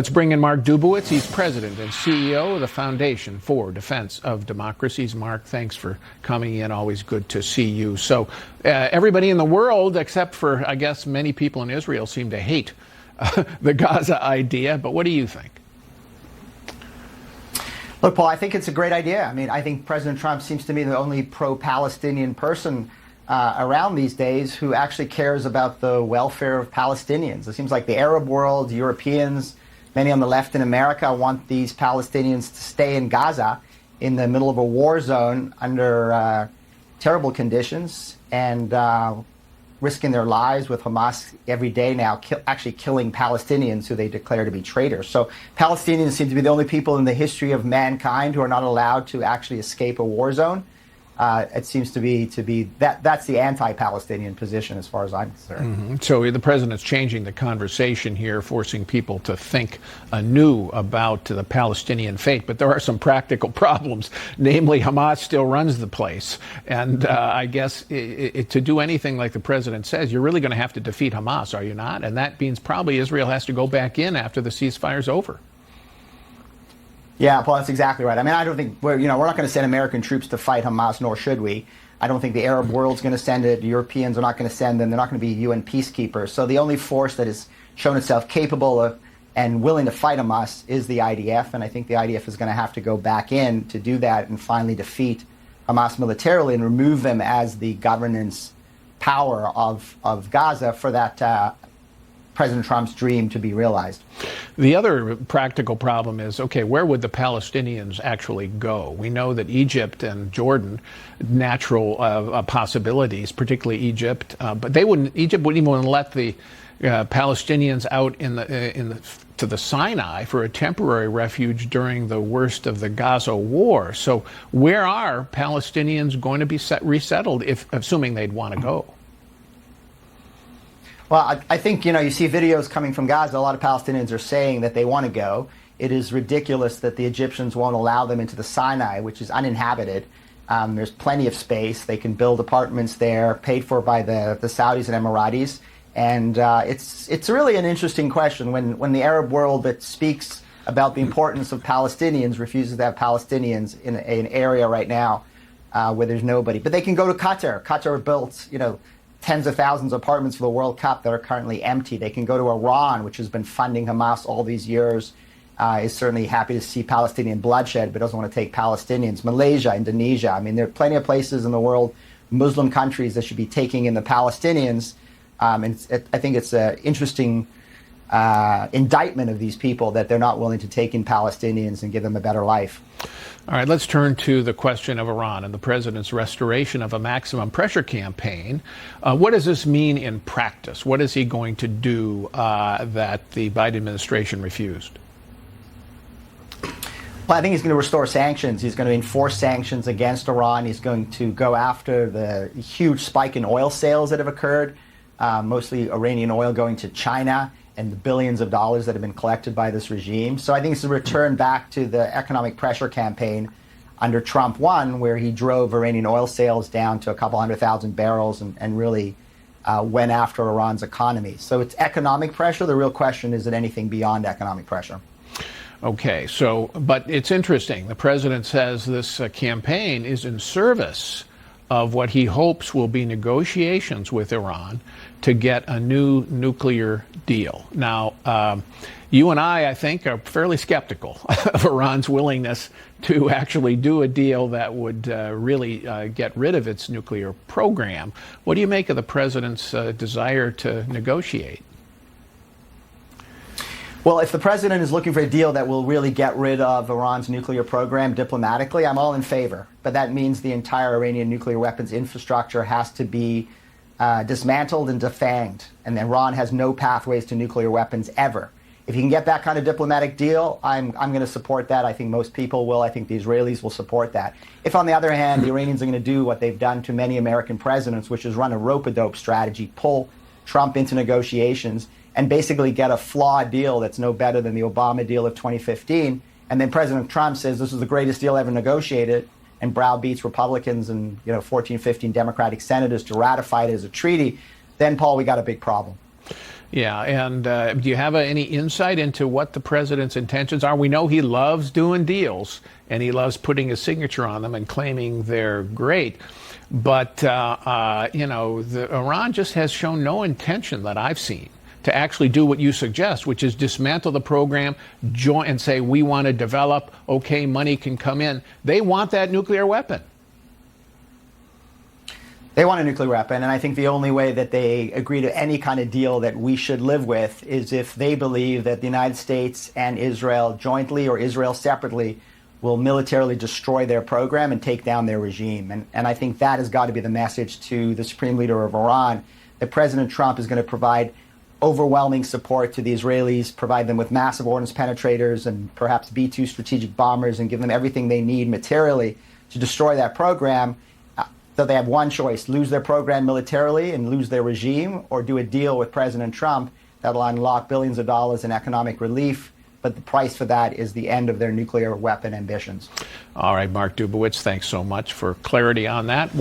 Let's bring in Mark Dubowitz. He's president and CEO of the Foundation for Defense of Democracies. Mark, thanks for coming in. Always good to see you. So everybody in the world, except for, I guess, many people in Israel, seem to hate the Gaza idea. But what do you think? Look, Paul, I think it's a great idea. I mean, I think President Trump seems to be the only pro-Palestinian person around these days who actually cares about the welfare of Palestinians. It seems like the Arab world, Europeans, many on the left in America want these Palestinians to stay in Gaza in the middle of a war zone under terrible conditions and risking their lives with Hamas every day now, actually killing Palestinians who they declare to be traitors. So Palestinians seem to be the only people in the history of mankind who are not allowed to actually escape a war zone. It seems to be that's the anti-Palestinian position as far as I'm concerned. Mm-hmm. So the president's changing the conversation here, forcing people to think anew about the Palestinian fate. But there are some practical problems. Namely, Hamas still runs the place. And I guess to do anything like the president says, you're really going to have to defeat Hamas, are you not? And that means probably Israel has to go back in after the ceasefire's over. Yeah, Paul, that's exactly right. I mean, I don't think we're not going to send American troops to fight Hamas, nor should we. I don't think the Arab world's going to send it. Europeans are not going to send them. They're not going to be UN peacekeepers. So the only force that has shown itself capable of and willing to fight Hamas is the IDF. And I think the IDF is going to have to go back in to do that and finally defeat Hamas militarily and remove them as the governance power of Gaza for that President Trump's dream to be realized. The other practical problem is, okay, where would the Palestinians actually go? We know that Egypt and Jordan, natural possibilities, particularly Egypt, but Egypt wouldn't even let the Palestinians out to the Sinai for a temporary refuge during the worst of the Gaza war. So where are Palestinians going to be resettled, assuming they'd want to go? Well, I think, you see videos coming from Gaza. A lot of Palestinians are saying that they want to go. It is ridiculous that the Egyptians won't allow them into the Sinai, which is uninhabited. There's plenty of space. They can build apartments there, paid for by the Saudis and Emiratis. And it's really an interesting question when the Arab world that speaks about the importance of Palestinians refuses to have Palestinians in an area right now where there's nobody. But they can go to Qatar. Qatar built, tens of thousands of apartments for the World Cup that are currently empty. They can go to Iran, which has been funding Hamas all these years, is certainly happy to see Palestinian bloodshed, but doesn't want to take Palestinians. Malaysia, Indonesia. I mean, there are plenty of places in the world, Muslim countries, that should be taking in the Palestinians. And I think it's an interesting indictment of these people that they're not willing to take in Palestinians and give them a better life. All right, let's turn to the question of Iran and the president's restoration of a maximum pressure campaign. What does this mean in practice? What is he going to do that the Biden administration refused? Well, I think he's going to restore sanctions. He's going to enforce sanctions against Iran. He's going to go after the huge spike in oil sales that have occurred, mostly Iranian oil going to China, and the billions of dollars that have been collected by this regime. So I think it's a return back to the economic pressure campaign under Trump 1, where he drove Iranian oil sales down to a couple 100,000 barrels and really went after Iran's economy. So it's economic pressure. The real question is, it anything beyond economic pressure? Okay, but it's interesting. The president says this campaign is in service of what he hopes will be negotiations with Iran to get a new nuclear deal. Now, you and I think, are fairly skeptical of Iran's willingness to actually do a deal that would really get rid of its nuclear program. What do you make of the president's desire to negotiate? Well, if the president is looking for a deal that will really get rid of Iran's nuclear program diplomatically, I'm all in favor. But that means the entire Iranian nuclear weapons infrastructure has to be dismantled and defanged. And Iran has no pathways to nuclear weapons ever. If you can get that kind of diplomatic deal, I'm going to support that. I think most people will. I think the Israelis will support that. If, on the other hand, the Iranians are going to do what they've done to many American presidents, which is run a rope-a-dope strategy, pull Trump into negotiations, and basically get a flawed deal that's no better than the Obama deal of 2015. And then President Trump says this is the greatest deal ever negotiated and browbeats Republicans and 14, 15 Democratic senators to ratify it as a treaty. Then, Paul, we got a big problem. Yeah, and do you have any insight into what the president's intentions are? We know he loves doing deals, and he loves putting his signature on them and claiming they're great. But, Iran just has shown no intention that I've seen to actually do what you suggest, which is dismantle the program, join, and say, we want to develop, okay, money can come in. They want that nuclear weapon. They want a nuclear weapon, and I think the only way that they agree to any kind of deal that we should live with is if they believe that the United States and Israel jointly or Israel separately will militarily destroy their program and take down their regime. And I think that has got to be the message to the Supreme Leader of Iran, that President Trump is going to provide overwhelming support to the Israelis, provide them with massive ordnance penetrators and perhaps B-2 strategic bombers, and give them everything they need materially to destroy that program. So they have one choice: lose their program militarily and lose their regime, or do a deal with President Trump that'll unlock billions of dollars in economic relief. But the price for that is the end of their nuclear weapon ambitions. All right, Mark Dubowitz, thanks so much for clarity on that.